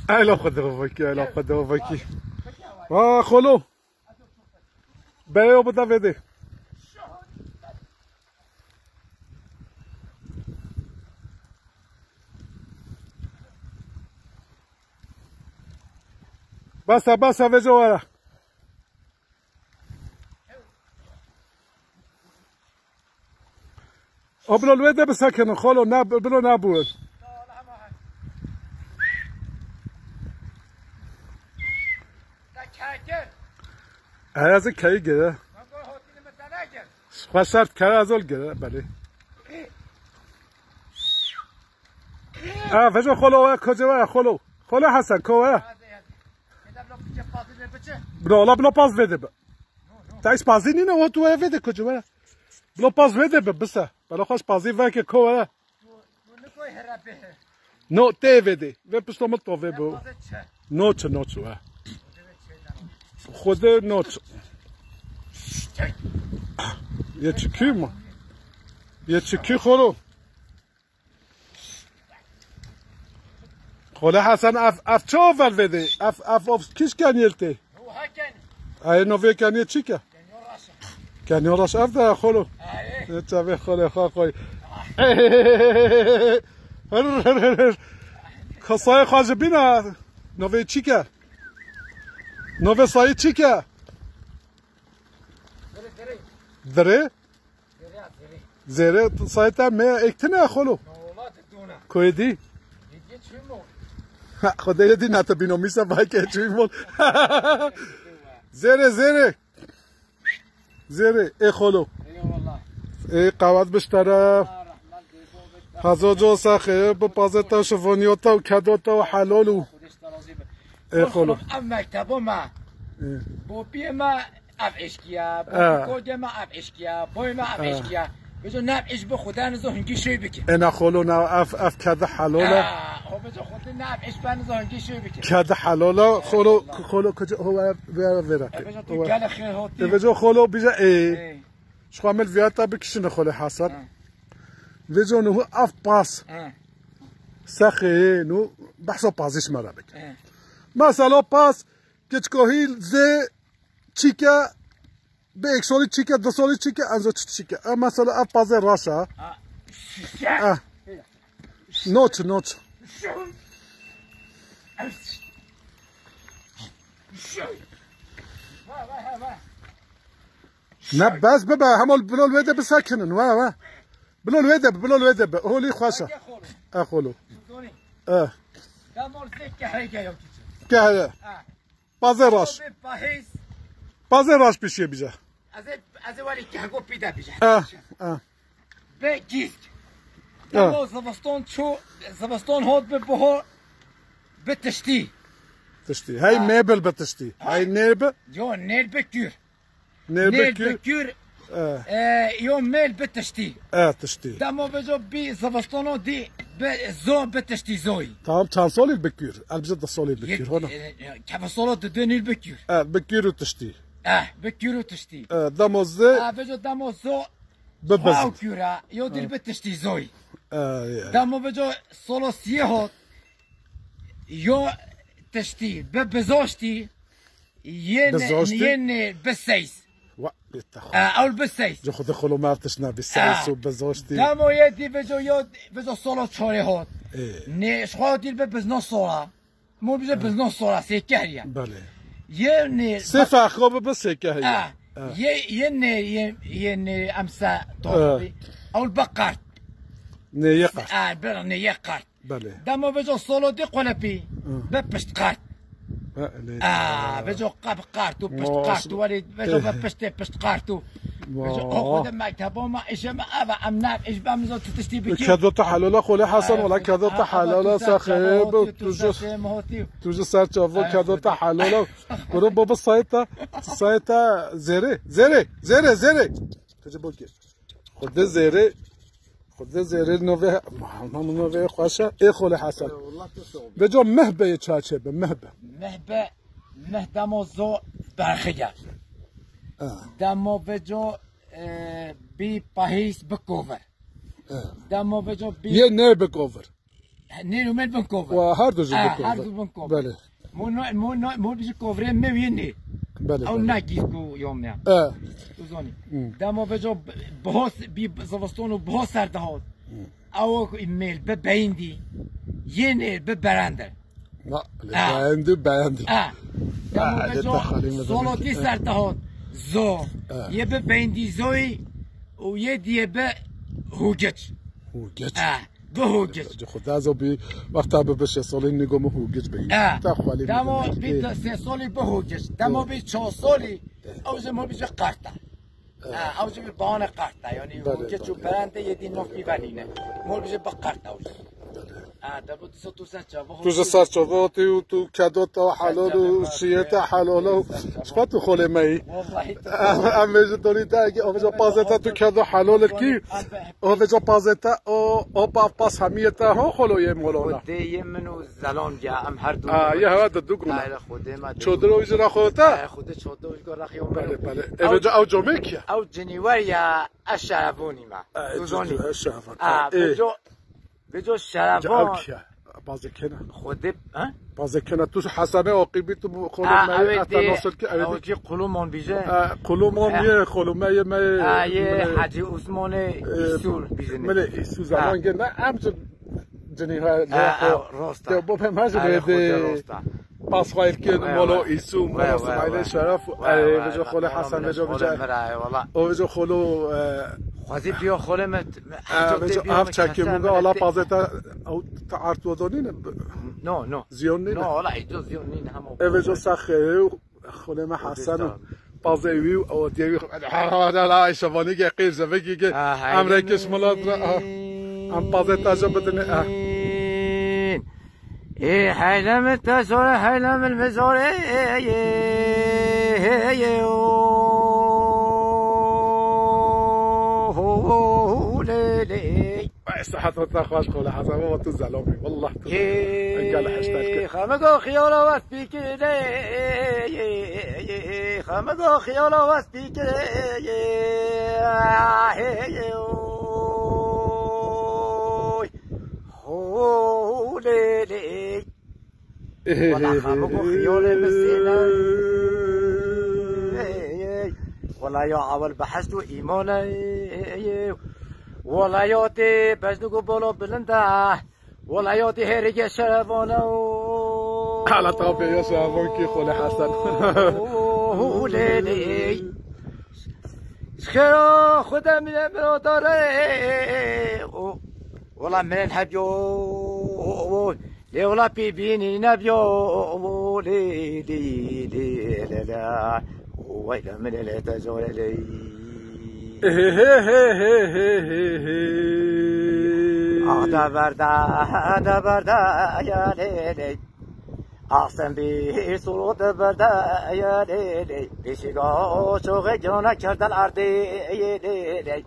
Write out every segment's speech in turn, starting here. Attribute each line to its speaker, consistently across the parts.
Speaker 1: الا خدا وکی الا خدا وکی خلو بیو بده بده بس وجه ورا ابلو الوده بسكن خلو بلو نابود از کی گره خواستت کار از اول گره بله وجه خلو کجا خلو حسن کوه بلا پاس بده تایش پازی نینه و تو بده کجا وره بلا پاس بده بسه بلا خوش پازی وره که کوه نو ته بده و پشتم تو بده نوچ خود نوچ یه چکی ما یه چکی خورو خاله حسن اف چه اول بده اف کیش کنیلته ای نوی کنیل چی که کنیاراش اف ده خلو نتوه خاله خواهی کسای خواهج بینه نوی چی که نوی سایی چی که دره زره سایتا می اکتنه خلو کویدی خدا یه دی نتا بینو میسا بای که چوی مول زره ای خلو ای قواد بشتره هزاجو سخه بپازتا شفانیاتا و کداتا و حلالو ای خلو
Speaker 2: ام مکتبو ما بو بی ما اف اشکیا بو کود ما اف اشکیا بوی ما اف اشکیا بجو ناب اش به خدا نزو هنگی شوی بکن
Speaker 1: انا خلو نا اف کده حلاله
Speaker 2: بجو خود ناب اش به نزو هنگی شوی بکن
Speaker 1: کده حلاله خلو کجا هو وره
Speaker 2: بجو تو گل خیر هاتی
Speaker 1: بجو خلو بیجا ای شخامل ویاتا بکشن خلو حسن بجو نو اف باس سخه نو بحثو پازش مرا بکن مثلا پاس کچکوهیل زه چیکه به یک سالی چیکه دو سالی چیکه انزو چیکه مثلا اف پازه راشا نوچ نه بس ببا همال بلو الوده بسکنن وا بلو الوده هولي خوشه اخولو
Speaker 2: دمار سکه هیگه
Speaker 1: که هیه بازه راش بشه بیجه
Speaker 2: از ولی که هگو پیدا بیجه به گیست دمو زبستان هاد به بها به تشتی
Speaker 1: هی میبل به تشتی هی نیبه
Speaker 2: جو نیل بکور يوم ميل بالتشتي
Speaker 1: تشتي
Speaker 2: دمو بجو بي زبستانو دي زو بالتشتي زوي
Speaker 1: تمام كان صولي البكير البجد صولي البكير هنا
Speaker 2: كيف صولت دني البكير
Speaker 1: بكير وتشتي
Speaker 2: بكير وتشتي
Speaker 1: دمو زي
Speaker 2: بجو دمو زو
Speaker 1: ببزن
Speaker 2: كورا يودير بالتشتي زوي دمو بجو صولو سيهوت يو تشتي ببزوشتي ين بسيس اول بالسيس
Speaker 1: جو خود خلو مرتشنا بالسيس وبزوشتي
Speaker 2: دمو يدي بجو صولو تشوري هوت نيش خاطر ببزنو صولا مو بجو بزنو صولا سيكهريا
Speaker 1: بله
Speaker 2: يعني
Speaker 1: صفة خراب بس سيكهريا
Speaker 2: يعني امسا طوبي او البقرت
Speaker 1: نيقرت
Speaker 2: نيقرت
Speaker 1: بله
Speaker 2: دمو بجو صولو دي قلبي ببشت قرت بجو قاب قارتو بشت قارتو ولي بجو بشت قارتو بجو خود مكتبو ما ايش ما ابا امناب ايش بامزو تشتي بكي
Speaker 1: كذا تحلل خولي حسن ولا كذا تحلل سخيب توجو سرچاو كذا تحلل برو بابا سايتا زيري تجيبو كي خود زيري نوفي محمد نوفي خوشه اي خولي حسن بجو مهبه يچاچه مهبه
Speaker 2: موزو برخيا دمو بجو بي باهيس بكوفر دما بجو
Speaker 1: یه نه بکوور
Speaker 2: نیرو من بنکوور
Speaker 1: و هر دو
Speaker 2: هر
Speaker 1: بکوور
Speaker 2: دو بنکوور
Speaker 1: بله
Speaker 2: مو بیش کووره میوینی
Speaker 1: بله
Speaker 2: او نگیز کو یوم نه تو زانی دما بجو بهاس بی زوستون و بهاس سرده هات او ایمیل به بیندی یه نه به برنده
Speaker 1: نه بیندی
Speaker 2: دما بجو سولوتی سرده هات زو یه به بیندی زوی و یه دیه به هوگچ به هوگچ
Speaker 1: خود از بی وقتا به 6 سالی نگم هوگچ بی
Speaker 2: تا خالی دما بی 3 سالی به هوگچ دما بی 4 سالی او زمان بی قرطه او زمان بان قرطه یعنی هوگچ و برنده یه دی نوک میبرینه مول بی به قرطه او
Speaker 1: تو سرچاواتی و تو کدات و حلال و شیعت حلال و شفت تو خاله می امیج داری داگی امیجا پازتا تو کدو حلال کی امیجا پازتا او پاس همیتا ها خلوی مولانا
Speaker 2: خودی منو زلام جا ام هر دو
Speaker 1: یه هوا دو گونه چودرو اجرا خودتا
Speaker 2: خود چودرو اجرا خیام
Speaker 1: بله بله امیجا او جمعه کیا
Speaker 2: او جنیوریا اشرفونی ما دوزونی بجو شرفان
Speaker 1: بازکنه
Speaker 2: خودی
Speaker 1: بازکنه تو حسنه عاقبی تو خلوم می اتناسل که
Speaker 2: اوکی قلومان بیجه
Speaker 1: قلومان یه قلومه یه
Speaker 2: یه حاجی عثمان ایسول بیجه
Speaker 1: مله ایسول زمان که نه همچون جنیها راستا تو به مجرد پاس خواهید که مالا ایسو مالا سمایل شرف وجو خلو حسن وجو خلو
Speaker 2: خوازی بیا خلمت
Speaker 1: هفت چکی مونده حالا پازتا او تعرض دونین
Speaker 2: نه
Speaker 1: زیون نینه
Speaker 2: نه حالا ایجا زیون نینه همه
Speaker 1: وجو سخه خلم حسن پازوی او دیوی حالا شوانی که قیر زوگی که امریکش ملات ام پازتا جا بدنه
Speaker 2: ايه حلم التسور حلم المزور
Speaker 1: صحة التخواش قول حسن وقت الزلامي والله قال حشتك
Speaker 2: خمقو خيولا واسبيك خمقو خيولا واسبيك ليلي ولا خمقو خيولي مسينا ولا يا عوال بحثوا إيمانا ولا ياتي بجنوكو بولو بلندا ولا ياتي هيريجي شرفانا
Speaker 1: على طابع يا شرفان كي خولي حسن
Speaker 2: ليلي شخيرا خدا من امراتاري والله من الحبيو لي والله بيبيني نبيو لي لي لي لا لا ويلا من الاتجول لي دا بردا يا ليلي أحسن بي صوت بردا يا ليلي بيشيغو شوغي جونا كردن أرضي يا ليلي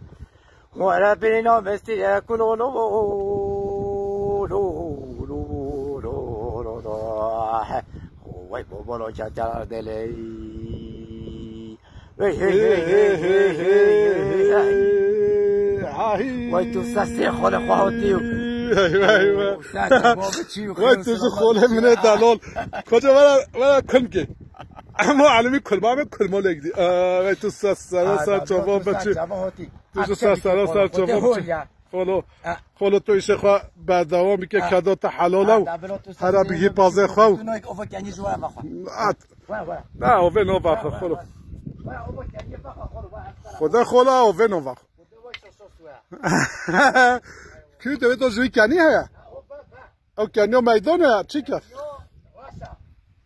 Speaker 2: وربنا مستي كلو لو لو لو لو لو وي بوبولو جاجا دلي وي تسسي خول خواتيو
Speaker 1: ايوه وي تسسي خول من الدلال كجا ولا كنكي اما علمي كل ما لقدي وي تسسي سر جواب بچي تو سر جواب خلو تو ایشه خواه بعد دوامی که کدات حلاله هر بگی پازه خواه نه اوه نو بخوا خلو خدا خلا اوه نو بخوا کی دوی تو جوی کنی هیا او کنی میدانه چی کرد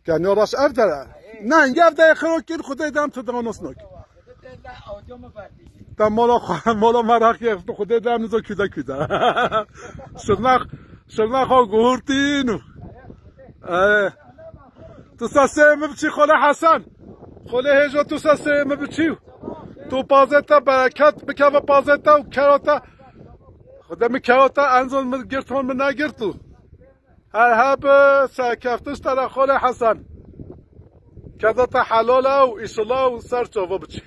Speaker 1: کنی راش اف داره نه اینگه اف داره خرو کن خدا دم تو دانوس نک تا مالا مراقی تو خدا دم نزا کدا شرناخ ها گورتینو تو ساسه مبچی خاله حسن خاله هجا تو ساسه مبچی تو پازتا برکت بکو پازتا و کراتا خدا می کراتا انزال من گرتون من نگرتو هر هب سرکفتش تر خاله حسن کداتا حلاله و ایشالا و سر چاوا بچی